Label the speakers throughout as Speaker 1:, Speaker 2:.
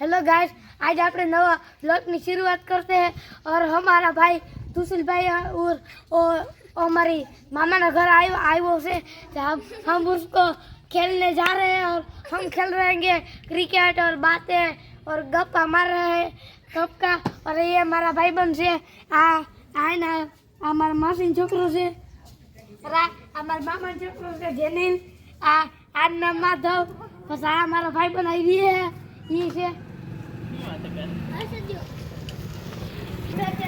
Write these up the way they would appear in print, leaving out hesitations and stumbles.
Speaker 1: Hello guys, आज आपने नवा व्लॉग की शुरुआत करते हैं और हमारा भाई तुसिल भाई और हमारी मामा ना घर आयो से हम उसको खेलने जा रहे हैं और हम खेल रहेंगे क्रिकेट और बातें और गप्पा मार रहे हैं कब का। और ये हमारा भाई बन से ना हमारा मासी छोकरो से हमारे मामा छोकरो से जेनिल आज नाम माधव बस हमारा भाई बनाई भी है ये से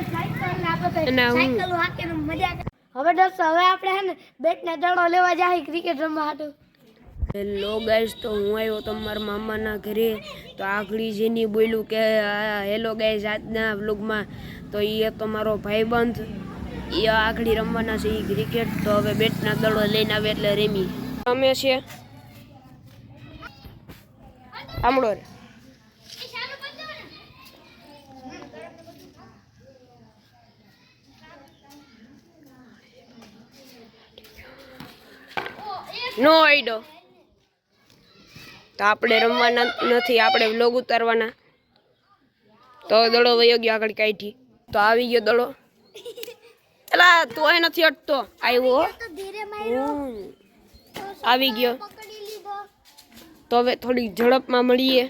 Speaker 1: સાયકલ હાકે મજા હવે દોસ્તો હવે આપણે હે ને બેટ ને દડો લેવા જાય ક્રિકેટ રમવા હાટુ।
Speaker 2: હેલો ગાઈસ, તો હું આવ્યો તમારા મામાના ઘરે। તો આગળી જેની બોલ્યું કે હેલો ગાઈસ આજના વ્લોગમાં તો એ તમારો ભાઈબંધ એ આગળી રમવાના છે એ ક્રિકેટ। તો હવે બેટના દડો લઈને આવે એટલે રમી અમે છે આમળો રે નો આઈડો તો આપણે રમવાના નથી, આપણે વ્લોગ ઉતારવાના। તો દડો વયો ગયો આગળ કાઢી તો આવી ગયો દડો એલા તું અહીં નથી અટતો આવ્યો આવી ગયો તો હવે થોડી ઝડપમાં મળીએ।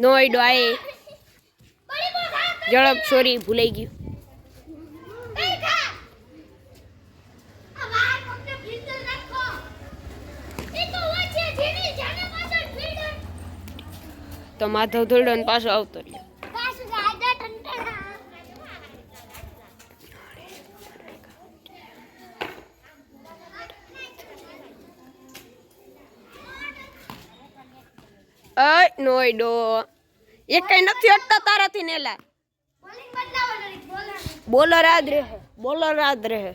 Speaker 2: નો આઈડો આય ઝડપ સોરી ભૂલાઈ ગયું। તો માધવ થોડો ને પાછો આવતો રહ્યો। નો આઈડો એક કઈ નથી અટતા તારાથી નેલા બોલર યાદ રહે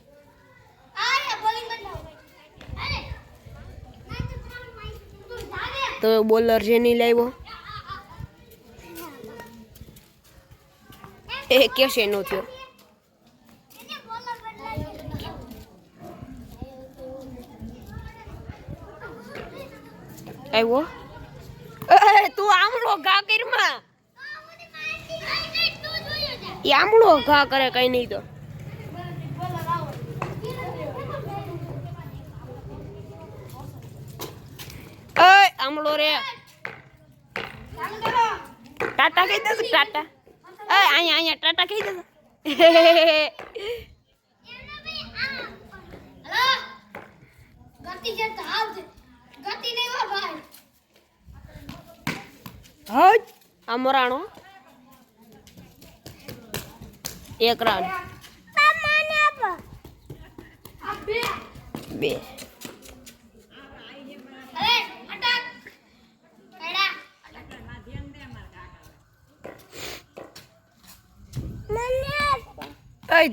Speaker 2: તો બોલર છે નહીં લાવ્યો એ કેસે નો થયો આવ્યો તું આમળો ઘા કરમાં એ આમળો ઘા કરે કઈ નહીં તો આમળો રે ટાટા કહી દે ટાટા અહીંયા ટાટા કહી દે અમરાણો એક રાણ બે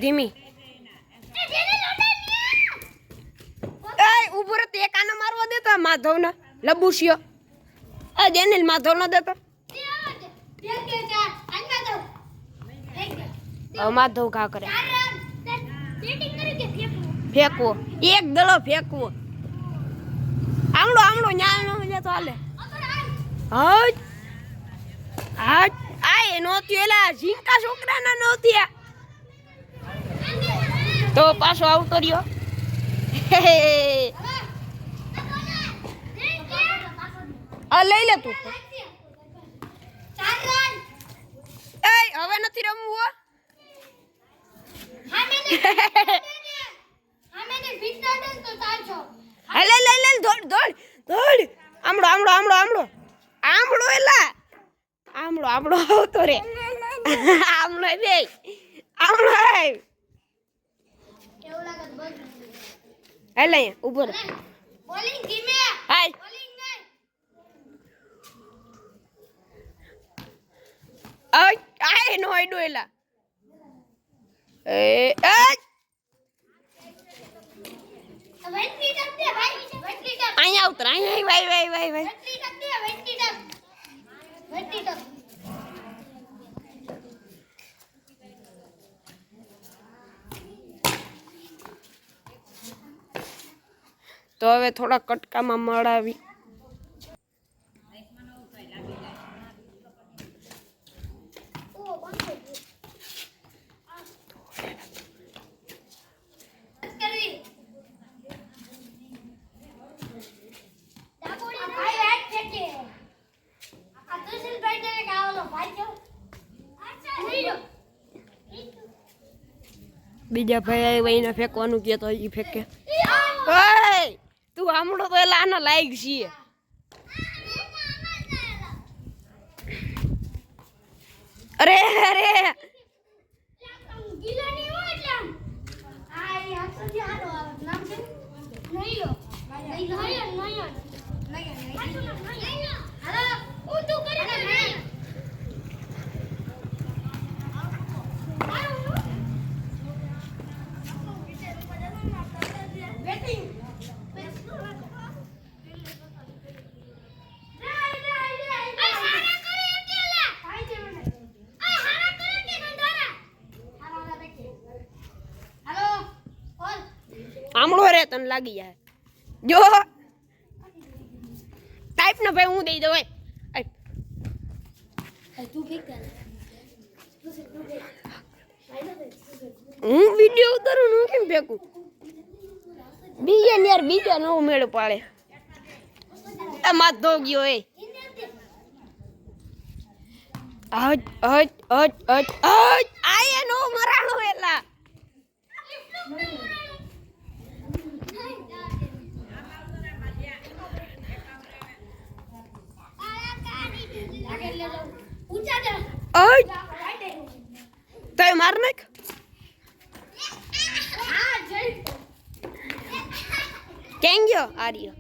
Speaker 2: ધીમી ઉભો રે તે કાનો મારવા દેતો માધવ ને લબુશિયો જેનિલ માધવ ન દેતો માધવ ઘા કરે ફેંકવો એક દડો ફેંકવો આમળો ન્યાય નો જતો હાલે હજ આય નોતી એલા ઝીંકા છોકરાના નોતી તો પાછો આવતો રહ્યો લઈ લે તું હવે નથી રમવું લે દોડ આમળો એલા આમળો આવતો રે આમળો બે આમળો હેલે ઉભો રે બોલિંગ ધીમે હાલ બોલિંગ નહીં આય નો આઈડો એલા અહીંયા ઉતર અહીંયા ભાઈ તો હવે થોડા કટકામાં મળાવી. બીજા ભાઈ વહીને ફેંકવાનું કે તો એ ફેંકે. ઓય તું આમળો તો એલા આના લાયક છીએ. અરે અરે આમળો રે તને લાગી જાય જો ટાઈપ ને ભાઈ હું દઈ દઉં. હું વિડીયો ઉતારું હું કેમ ફેંકું? બીજા ને યાર બીજા નો મેળ પાડે. માથ ધો ગયો એ. હજ હજ હજ હજ હજ આયા નો મરાણો એલા. તો માર નાખ. કેમ ગયો આર્ય?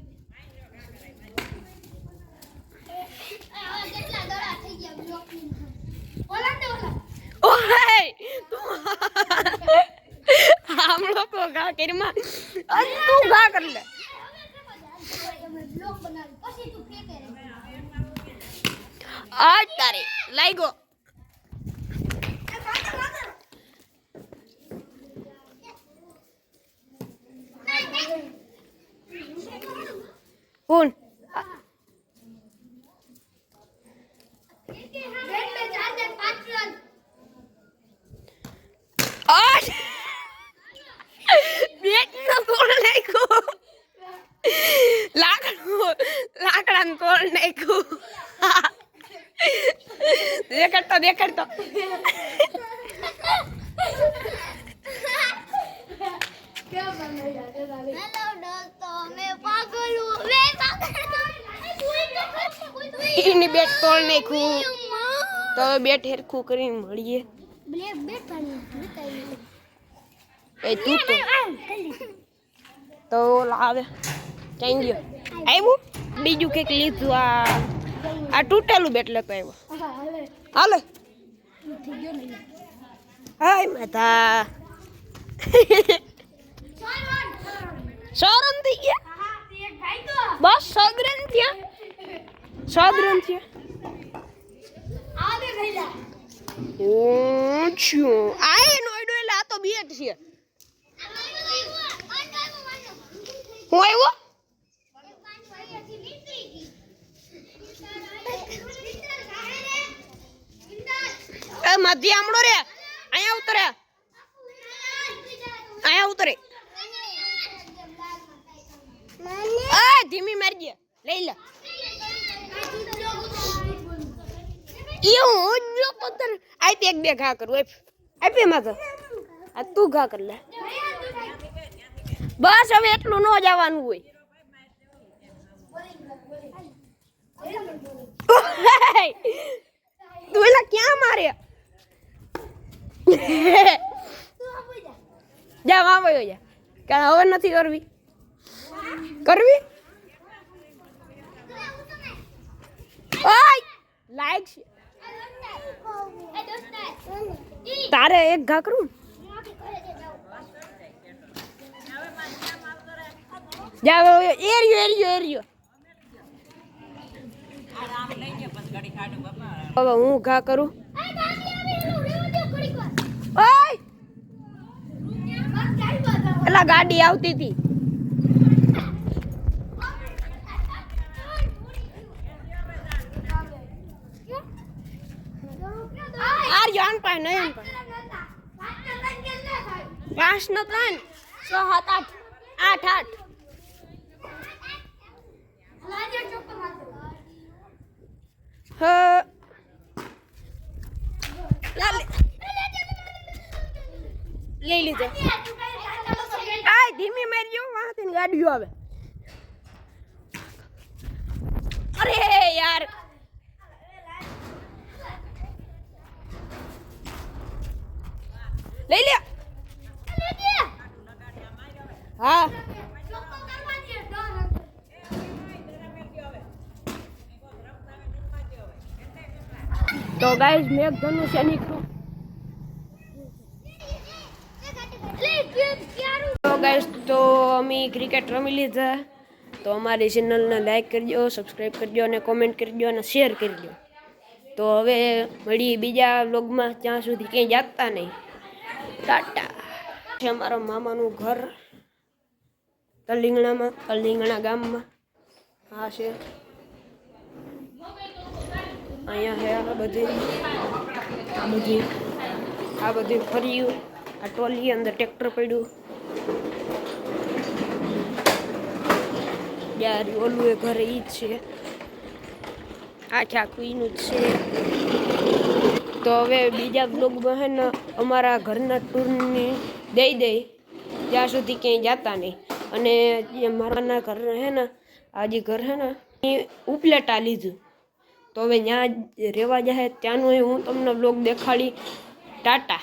Speaker 2: हम लोग को घा कर मा अरे तू घा कर ले आज तारे लाइगो कौन आज बेट न तोड़ नाखो लाकड़ा तोड़ नाखो देख तो બેટ તોડ નાખું તો બેટ હેરખું કરીને મળીએ. એ તું તો લાવે ક્યાં ગયો? આવ્યું બીજું કંઈક લીધું. આ તૂટેલું બેટ લેતો આવ્યો. હાલે હાય માતા 100 રન થઈ ગયા. બસ 100 રન થયા. 100 રન થયા. આ નોઈડો એટલે આ તો બેટ છે. હું આવ્યો એ મધ્ય આમળો રે અહીંયા ઉતરે ધીમી મારી દે લઈ લે. હું જો પથ્થર આપી એક બે ઘા કરું આપી માથે આ તું ઘા કર લે. બસ હવે એટલું ન જવાનું હોય. તું એલા ક્યાં મારે જા વાવ્યો જા કે હવે નથી કરવી લાઈક છે તારે એક ઘા કરું જા એરિયો હવે હું ઘા કરું. એલા ગાડી આવતી હતી ત્રણ પાય નયન પાય 5 ને 3 6 7 8 8 8 લઈ લીધો આ ધીમી મારજો વાહથી ગાડીઓ આવે અરે યાર લઈ લે હા તો ગાઈસ મેઘ ધનુષ્ય નીકળ્યું તો ગાઈસ તો અમે ક્રિકેટ રમી લીધા તો અમારી ચેનલને લાઈક કરજો સબસ્ક્રાઈબ કરજો અને કોમેન્ટ કરજો અને શેર કરજો તો હવે મળી બીજા વ્લોગમાં ત્યાં સુધી ક્યાંય જાગતા નહીં ટાટા છે અમારા મામાનું ઘર કલિંગણા ગામમાં હા છે અહીંયા છે આ બધી ફર્યું આ ટોલી અંદર ટ્રેક્ટર પડ્યું યાર ઓલું એ ઘરે ઈ જ છે આખું ઈનું જ છે તો હવે બીજા બ્લોગમાં હે ને અમારા ઘરના ટૂરની દઈ ત્યાં સુધી ક્યાંય જતા નહીં અને જે મારાના ઘર હે ને આ જે ઘર હે ને એ ઉપલેટા લીધું તો હવે ત્યાં રહેવા જાય ત્યાંનું હું તમને બ્લોગ દેખાડી ટાટા